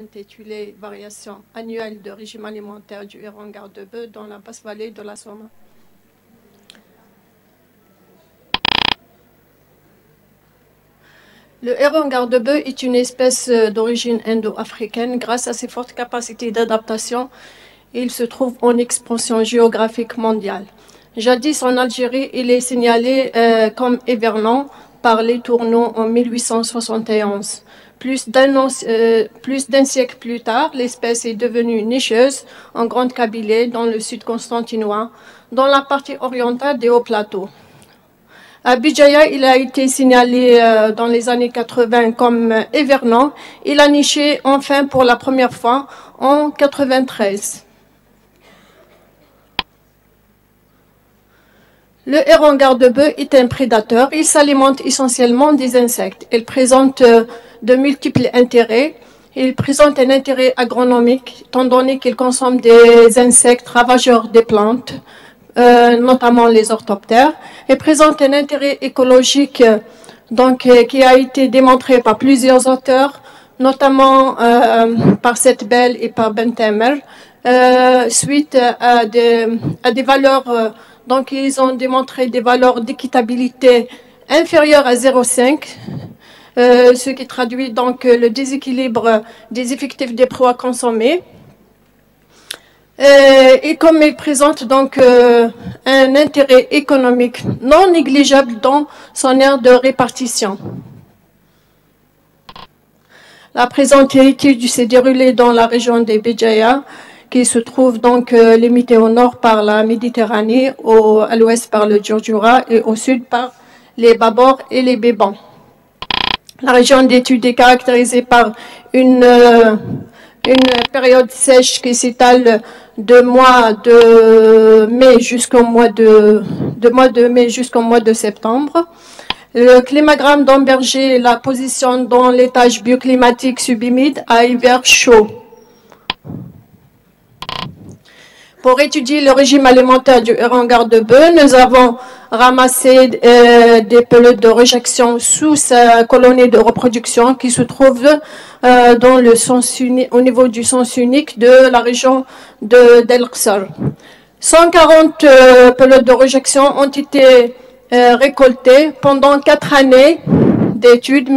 intitulé Variations annuelles de régime alimentaire du héron garde-bœuf dans la basse vallée de la Somme. Le héron garde-bœuf est une espèce d'origine indo-africaine. Grâce à ses fortes capacités d'adaptation, il se trouve en expansion géographique mondiale. Jadis en Algérie, il est signalé comme hivernant par les tourneaux en 1871. Plus d'un siècle plus tard, l'espèce est devenue nicheuse en Grande Kabylie, dans le sud constantinois, dans la partie orientale des hauts plateaux. À Béjaïa, il a été signalé dans les années 80 comme hivernant. Il a niché enfin pour la première fois en 93. Le héron garde-bœuf est un prédateur. Il s'alimente essentiellement des insectes. Il présente de multiples intérêts. Il présente un intérêt agronomique, étant donné qu'il consomme des insectes ravageurs des plantes, notamment les orthoptères, et présente un intérêt écologique qui a été démontré par plusieurs auteurs, notamment par Settbel et par Bentemer, suite à des valeurs. Donc, ils ont démontré des valeurs d'équitabilité inférieures à 0,5, ce qui traduit donc le déséquilibre des effectifs des proies consommées. Et comme il présente donc un intérêt économique non négligeable dans son aire de répartition. La présente étude s'est déroulée dans la région des Béjaïa, qui se trouve donc limitée au nord par la Méditerranée, à l'ouest par le Djurdjura et au sud par les Babors et les Béban. La région d'étude est caractérisée par une période sèche qui s'étale de mois de mai jusqu'au mois de septembre. Le climagramme d'Amberger la positionne dans l'étage bioclimatique subhumide à hiver chaud. Pour étudier le régime alimentaire du héron garde-bœuf, nous avons ramassé des pelotes de réjection sous sa colonie de reproduction qui se trouve au niveau du sens unique de la région d'El Qsar. 140 pelotes de réjection ont été récoltées pendant 4 années d'études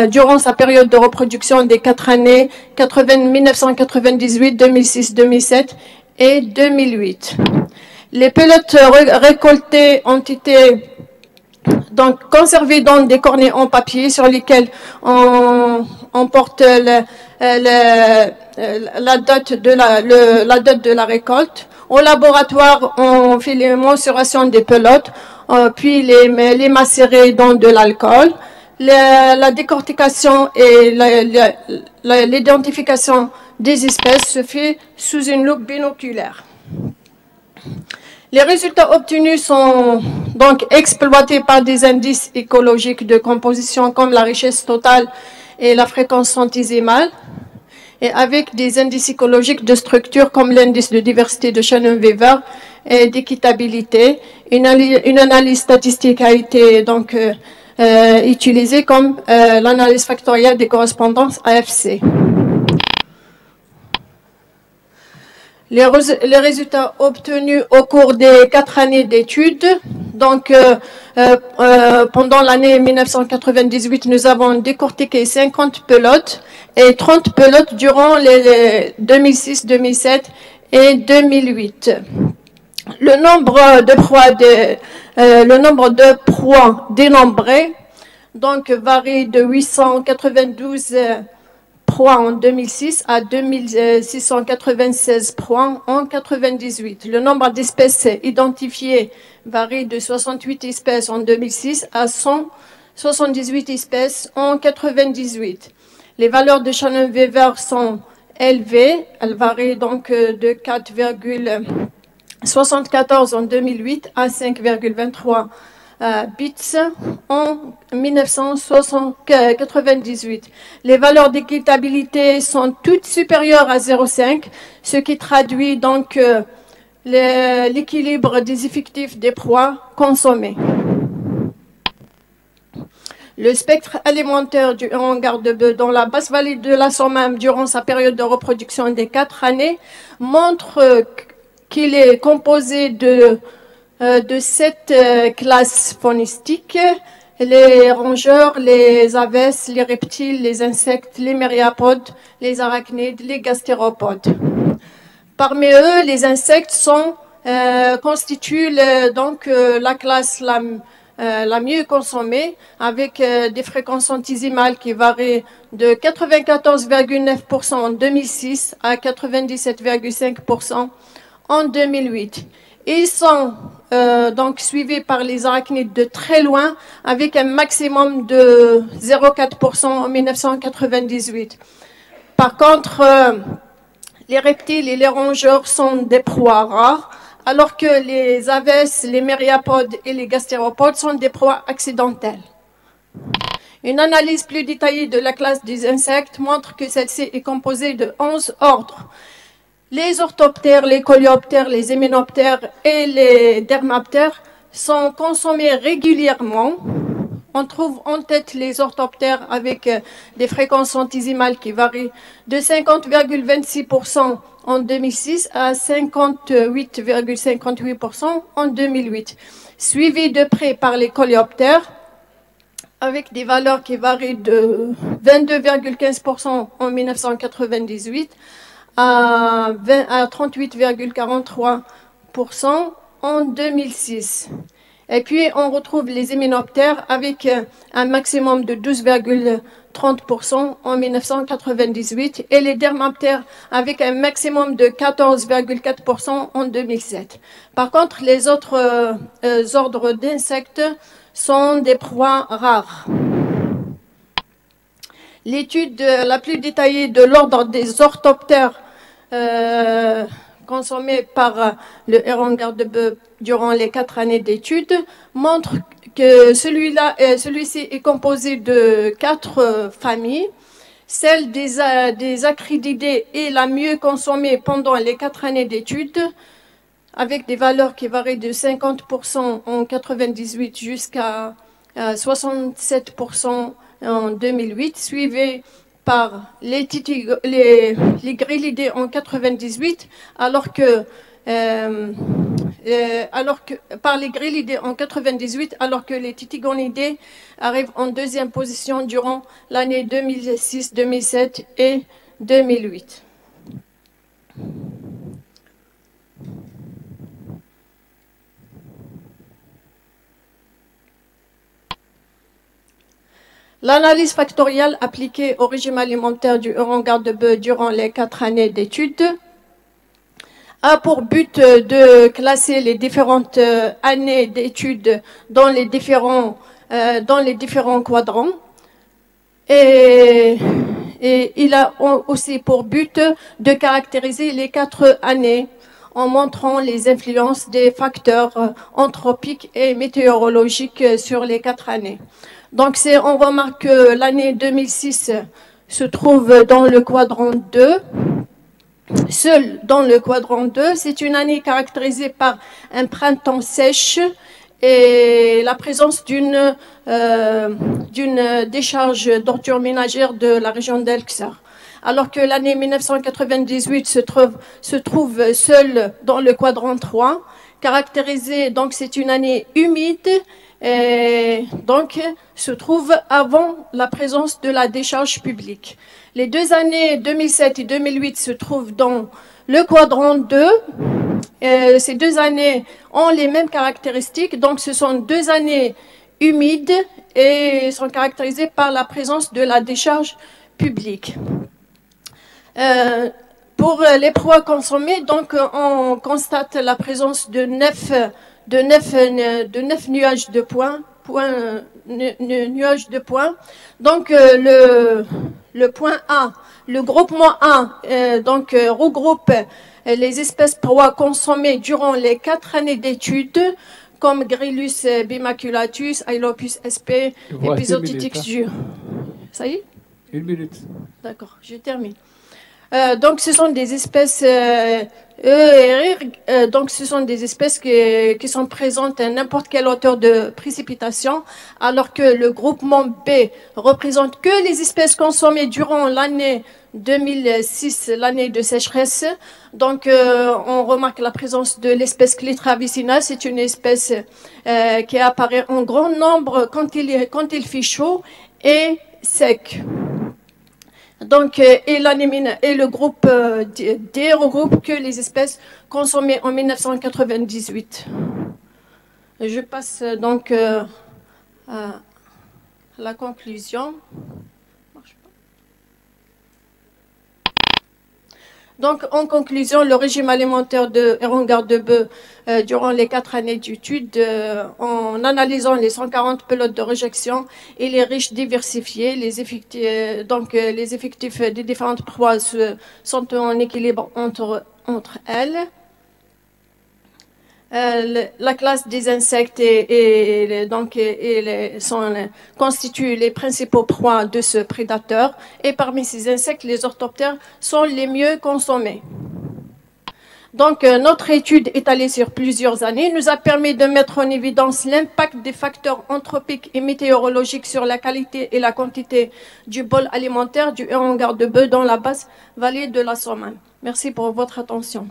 durant sa période de reproduction des 4 années 1998, 2006, 2007 et 2008. Les pelotes récoltées ont été donc conservées dans des cornets en papier sur lesquels on porte la date de la récolte. Au laboratoire, on fait les mensurations des pelotes, puis les macérer dans de l'alcool. La décortication et l'identification des espèces se fait sous une loupe binoculaire. Les résultats obtenus sont donc exploités par des indices écologiques de composition comme la richesse totale et la fréquence centésimale, et avec des indices écologiques de structure comme l'indice de diversité de Shannon-Weaver et d'équitabilité. Une analyse statistique a été donc utilisée comme l'analyse factorielle des correspondances AFC. Les résultats obtenus au cours des 4 années d'études, donc pendant l'année 1998, nous avons décortiqué 50 pelotes et 30 pelotes durant les 2006, 2007 et 2008. Le nombre de proies dénombrées donc varie de 892 proies en 2006 à 2696 proies en 1998. Le nombre d'espèces identifiées varie de 68 espèces en 2006 à 178 espèces en 1998. Les valeurs de Shannon-Weaver sont élevées. Elles varient donc de 4,74 en 2008 à 5,23 bits en 1998. Les valeurs d'équitabilité sont toutes supérieures à 0,5, ce qui traduit donc l'équilibre des effectifs des proies consommées. Le spectre alimentaire du héron garde-bœuf dans la basse vallée de la Somme durant sa période de reproduction des 4 années montre qu'il est composé de 7 classes faunistiques: les rongeurs, les aves, les reptiles, les insectes, les myriapodes, les arachnides, les gastéropodes. Parmi eux, les insectes constituent la classe la mieux consommée, avec des fréquences centésimales qui varient de 94,9% en 2006 à 97,5% en 2008. Ils sont donc suivis par les arachnides de très loin, avec un maximum de 0,4% en 1998. Par contre, les reptiles et les rongeurs sont des proies rares, alors que les aves, les myriapodes et les gastéropodes sont des proies accidentelles. Une analyse plus détaillée de la classe des insectes montre que celle-ci est composée de 11 ordres. Les orthoptères, les coléoptères, les hyménoptères et les dermaptères sont consommés régulièrement. On trouve en tête les orthoptères avec des fréquences centésimales qui varient de 50,26% en 2006 à 58,58% en 2008, suivi de près par les coléoptères avec des valeurs qui varient de 22,15% en 1998 à 38,43% en 2006. Et puis, on retrouve les hyménoptères avec un maximum de 12,30% en 1998 et les dermaptères avec un maximum de 14,4% en 2007. Par contre, les autres ordres d'insectes sont des proies rares. L'étude la plus détaillée de l'ordre des orthoptères consommés par le héron garde-bœuf durant les 4 années d'études montre que celui-ci est composé de 4 familles. Celle des acrididés est la mieux consommée pendant les 4 années d'études, avec des valeurs qui varient de 50% en 1998 jusqu'à 67% en 2008, suivi par les grillidés en 98, alors que par les grillidés en 98, alors que les titigonidés arrivent en deuxième position durant l'année 2006, 2007 et 2008. L'analyse factorielle appliquée au régime alimentaire du héron garde-bœuf durant les 4 années d'études a pour but de classer les différentes années d'études dans les différents quadrants. Et il a aussi pour but de caractériser les 4 années en montrant les influences des facteurs anthropiques et météorologiques sur les 4 années. Donc, on remarque que l'année 2006 se trouve dans le quadrant 2. Seul dans le quadrant 2, c'est une année caractérisée par un printemps sèche et la présence d'une décharge d'ordures ménagères de la région d'Elksar. Alors que l'année 1998 se trouve seule dans le quadrant 3, caractérisée, donc c'est une année humide, et donc se trouve avant la présence de la décharge publique. Les 2 années 2007 et 2008 se trouvent dans le quadrant 2. Ces 2 années ont les mêmes caractéristiques, donc ce sont 2 années humides et sont caractérisées par la présence de la décharge publique. Pour les proies consommées, donc on constate la présence de 9 nuages de points. Nuages de points. Donc le point A, le groupement A, regroupe les espèces proies consommées durant les 4 années d'études, comme Grillus bimaculatus, Ailopus sp, Episoditix jur. Ça y est? 1 minute. D'accord, je termine. Donc ce sont des espèces Donc, ce sont des espèces qui sont présentes à n'importe quelle hauteur de précipitation, alors que le groupement B représente que les espèces consommées durant l'année 2006, l'année de sécheresse. Donc, on remarque la présence de l'espèce Clitra vicina. C'est une espèce qui apparaît en grand nombre quand il fait chaud et sec. Donc, et le groupe D regroupe que les espèces consommées en 1998. Je passe donc à la conclusion. Donc, en conclusion, le régime alimentaire de Héron-Garde de Bœuf durant les 4 années d'études, en analysant les 140 pelotes de rejection, il est riche, diversifié. Les effectifs des différentes proies sont en équilibre entre elles. La classe des insectes constitue les principaux proies de ce prédateur. Et parmi ces insectes, les orthoptères sont les mieux consommés. Donc, notre étude étalée sur plusieurs années nous a permis de mettre en évidence l'impact des facteurs anthropiques et météorologiques sur la qualité et la quantité du bol alimentaire du Héron-Garde de Bœuf dans la basse vallée de la Somme. Merci pour votre attention.